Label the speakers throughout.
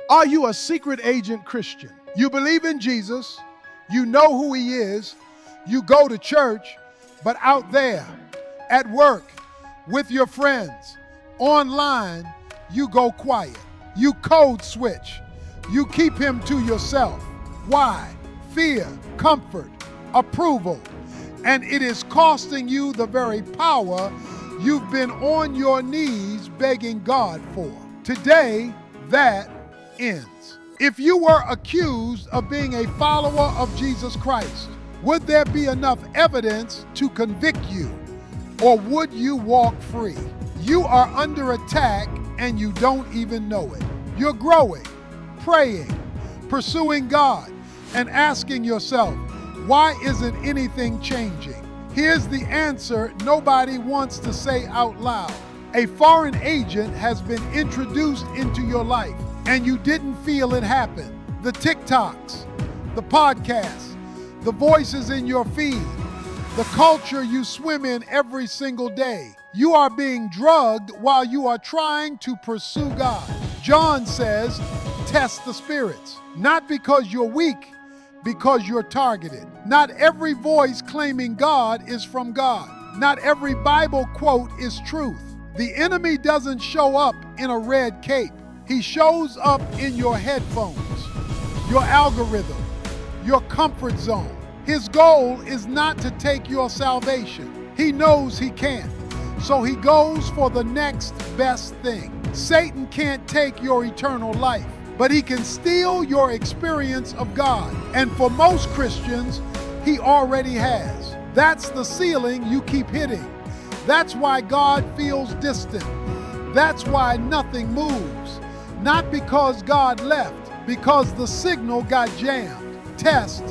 Speaker 1: Are you a secret agent Christian? You believe in Jesus, you know who he is, you go to church, but out there, at work, with your friends, online, you go quiet. You code switch. You keep him to yourself. Why? Fear, comfort, approval. And it is costing you the very power you've been on your knees begging God for. Today, that ends. If you were accused of being a follower of Jesus Christ, would there be enough evidence to convict you, or would you walk free? You are under attack and you don't even know it. You're growing, praying, pursuing God, and asking yourself, why isn't anything changing? Here's the answer nobody wants to say out loud. A foreign agent has been introduced into your life and you didn't feel it happen. The TikToks, the podcasts, the voices in your feed, the culture you swim in every single day. You are being drugged while you are trying to pursue God. John says, test the spirits, not because you're weak, because you're targeted. Not every voice claiming God is from God. Not every Bible quote is truth. The enemy doesn't show up in a red cape. He shows up in your headphones, your algorithm, your comfort zone. His goal is not to take your salvation. He knows he can't, so he goes for the next best thing. Satan can't take your eternal life, but he can steal your experience of God. And for most Christians, he already has. That's the ceiling you keep hitting. That's why God feels distant. That's why nothing moves. Not because God left, because the signal got jammed. Test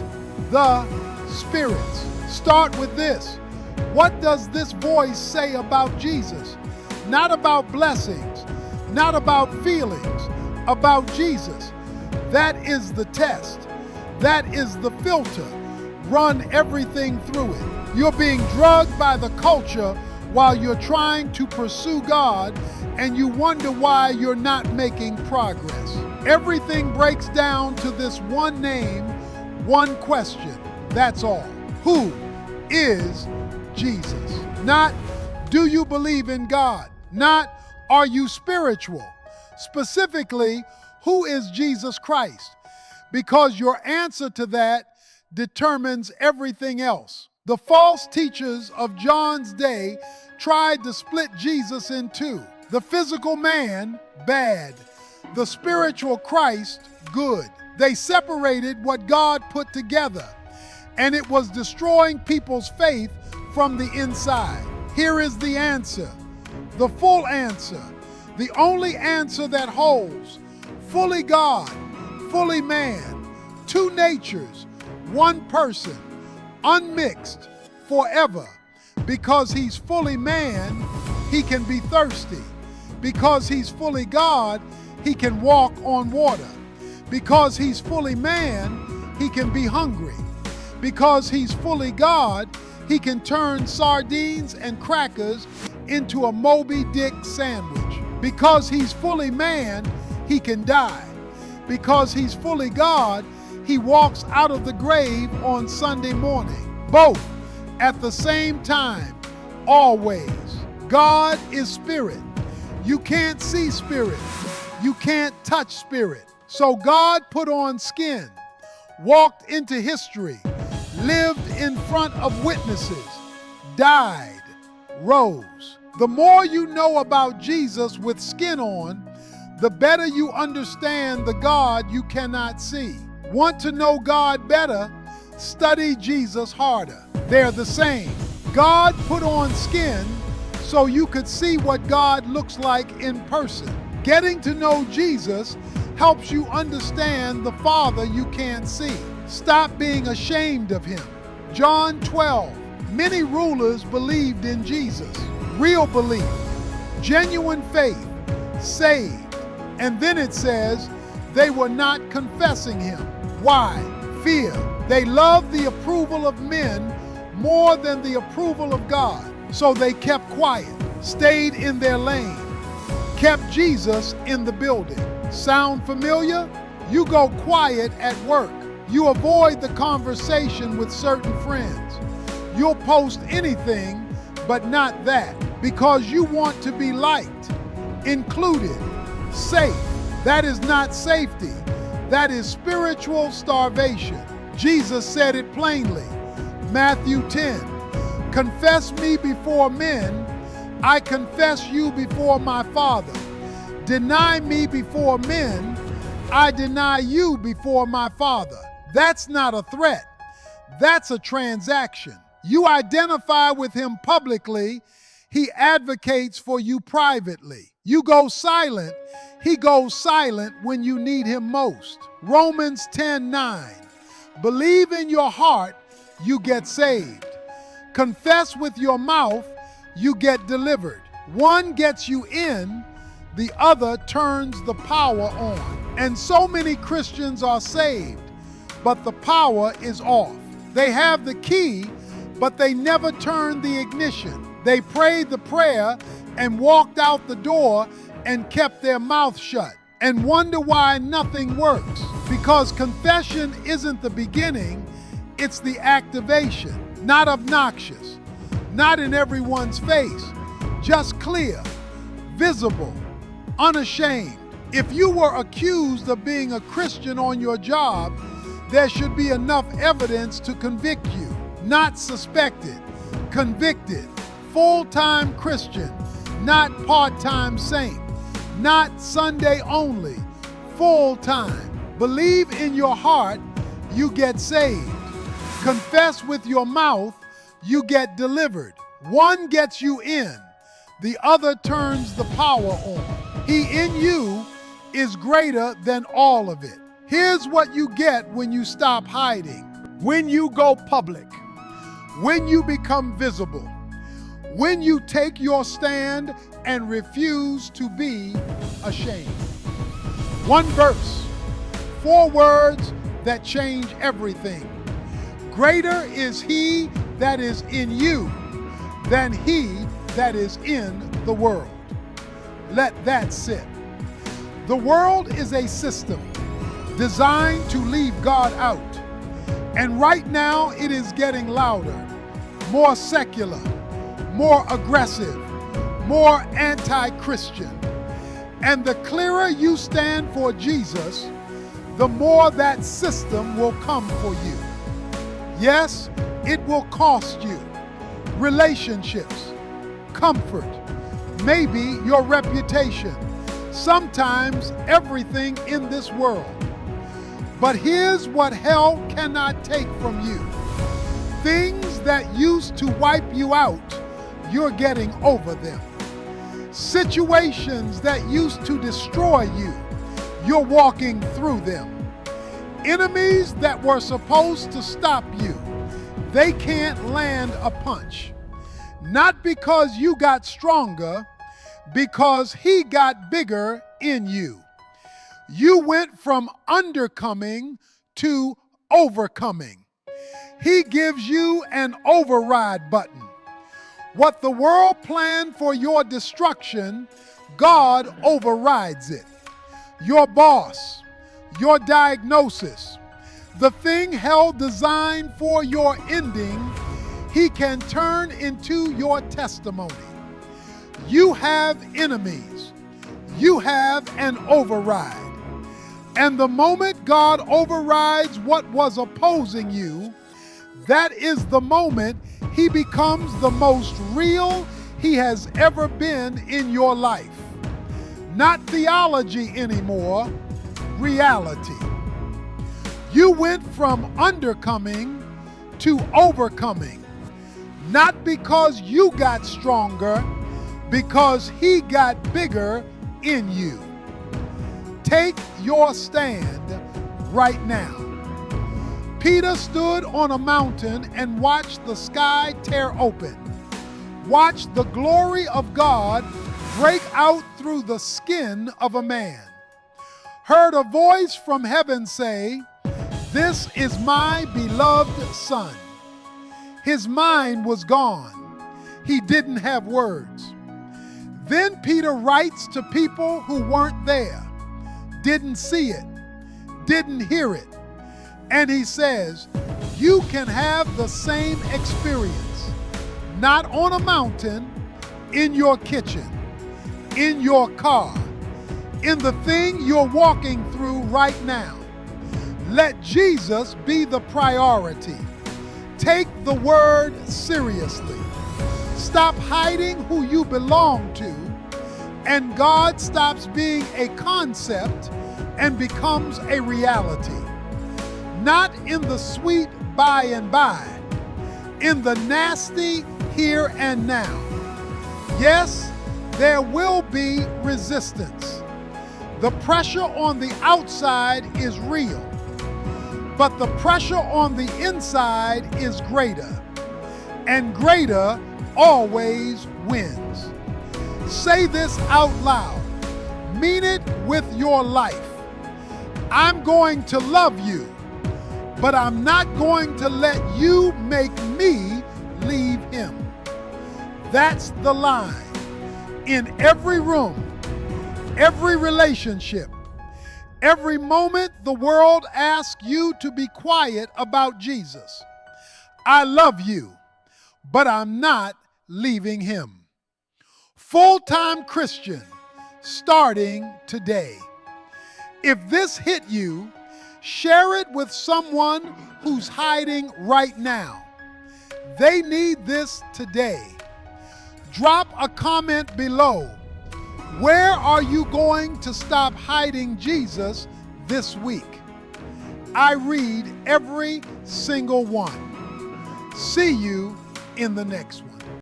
Speaker 1: the spirits. Start with this. What does this voice say about Jesus? Not about blessings, not about feelings, about Jesus. That is the test. That is the filter. Run everything through it. You're being drugged by the culture while you're trying to pursue God, and you wonder why you're not making progress. Everything breaks down to this one name, one question. That's all. Who is Jesus? Not, do you believe in God? Not, are you spiritual? Specifically, who is Jesus Christ? Because your answer to that determines everything else. The false teachers of John's day tried to split Jesus in two. The physical man, bad. The spiritual Christ, good. They separated what God put together, and it was destroying people's faith from the inside. Here is the answer, the full answer, the only answer that holds. Fully God, fully man, two natures, one person, unmixed, forever. Because he's fully man, he can be thirsty. Because he's fully God, he can walk on water. Because he's fully man, he can be hungry. Because he's fully God, he can turn sardines and crackers into a Moby Dick sandwich. Because he's fully man, he can die. Because he's fully God, he walks out of the grave on Sunday morning. Both at the same time, always. God is spirit. You can't see spirit. You can't touch spirit. So God put on skin, walked into history, lived in front of witnesses, died, rose. The more you know about Jesus with skin on, the better you understand the God you cannot see. Want to know God better? Study Jesus harder. They're the same. God put on skin so you could see what God looks like in person. Getting to know Jesus helps you understand the Father you can't see. Stop being ashamed of him. John 12. Many rulers believed in Jesus. Real belief, genuine faith, saved. And then it says they were not confessing him. Why? Fear. They loved the approval of men more than the approval of God. So they kept quiet, stayed in their lane, kept Jesus in the building. Sound familiar? You go quiet at work. You avoid the conversation with certain friends. You'll post anything but not that because you want to be liked, included, safe. That is not safety. That is spiritual starvation. Jesus said it plainly. Matthew 10, confess me before men, I confess you before my Father. Deny me before men, I deny you before my Father. That's not a threat. That's a transaction. You identify with him publicly, he advocates for you privately. You go silent, he goes silent when you need him most. Romans 10:9. Believe in your heart, you get saved. Confess with your mouth, you get delivered. One gets you in, the other turns the power on. And so many Christians are saved, but the power is off. They have the key, but they never turn the ignition. They prayed the prayer and walked out the door and kept their mouth shut and wonder why nothing works. Because confession isn't the beginning, it's the activation. Not obnoxious, not in everyone's face, just clear, visible, unashamed. If you were accused of being a Christian on your job, there should be enough evidence to convict you. Not suspected, convicted, full-time Christian, not part-time saint, not Sunday only, full-time. Believe in your heart, you get saved. Confess with your mouth, you get delivered. One gets you in, the other turns the power on. He in you is greater than all of it. Here's what you get when you stop hiding. When you go public, when you become visible, when you take your stand and refuse to be ashamed. One verse, 4 words that change everything. Greater is he that is in you than he that is in the world. Let that sit. The world is a system designed to leave God out. And right now it is getting louder, more secular, more aggressive, more anti-Christian. And the clearer you stand for Jesus, the more that system will come for you. Yes, it will cost you relationships, comfort, maybe your reputation, sometimes everything in this world. But here's what hell cannot take from you. Things that used to wipe you out, you're getting over them. Situations that used to destroy you, you're walking through them. Enemies that were supposed to stop you, they can't land a punch. Not because you got stronger, because he got bigger in you. You went from undercoming to overcoming. He gives you an override button. What the world planned for your destruction, God overrides it. Your boss, your diagnosis, the thing hell designed for your ending, he can turn into your testimony. You have enemies. You have an override. And the moment God overrides what was opposing you, that is the moment he becomes the most real he has ever been in your life. Not theology anymore, reality. You went from undercoming to overcoming, not because you got stronger, because he got bigger in you. Take your stand right now. Peter stood on a mountain and watched the sky tear open, watched the glory of God break out through the skin of a man, heard a voice from heaven say, "This is my beloved Son." His mind was gone. He didn't have words. Then Peter writes to people who weren't there, didn't see it, didn't hear it. And he says, you can have the same experience, not on a mountain, in your kitchen, in your car, in the thing you're walking through right now. Let Jesus be the priority. Take the word seriously. Stop hiding who you belong to, and God stops being a concept and becomes a reality. Not in the sweet by and by, in the nasty here and now. Yes, there will be resistance. The pressure on the outside is real, but the pressure on the inside is greater, and greater always wins. Say this out loud. Mean it with your life. I'm going to love you, but I'm not going to let you make me leave him. That's the line. In every room, every relationship, every moment the world asks you to be quiet about Jesus. I love you, but I'm not leaving him. Full-time Christian, starting today. If this hit you, share it with someone who's hiding right now. They need this today. Drop a comment below. Where are you going to stop hiding Jesus this week? I read every single one. See you in the next one.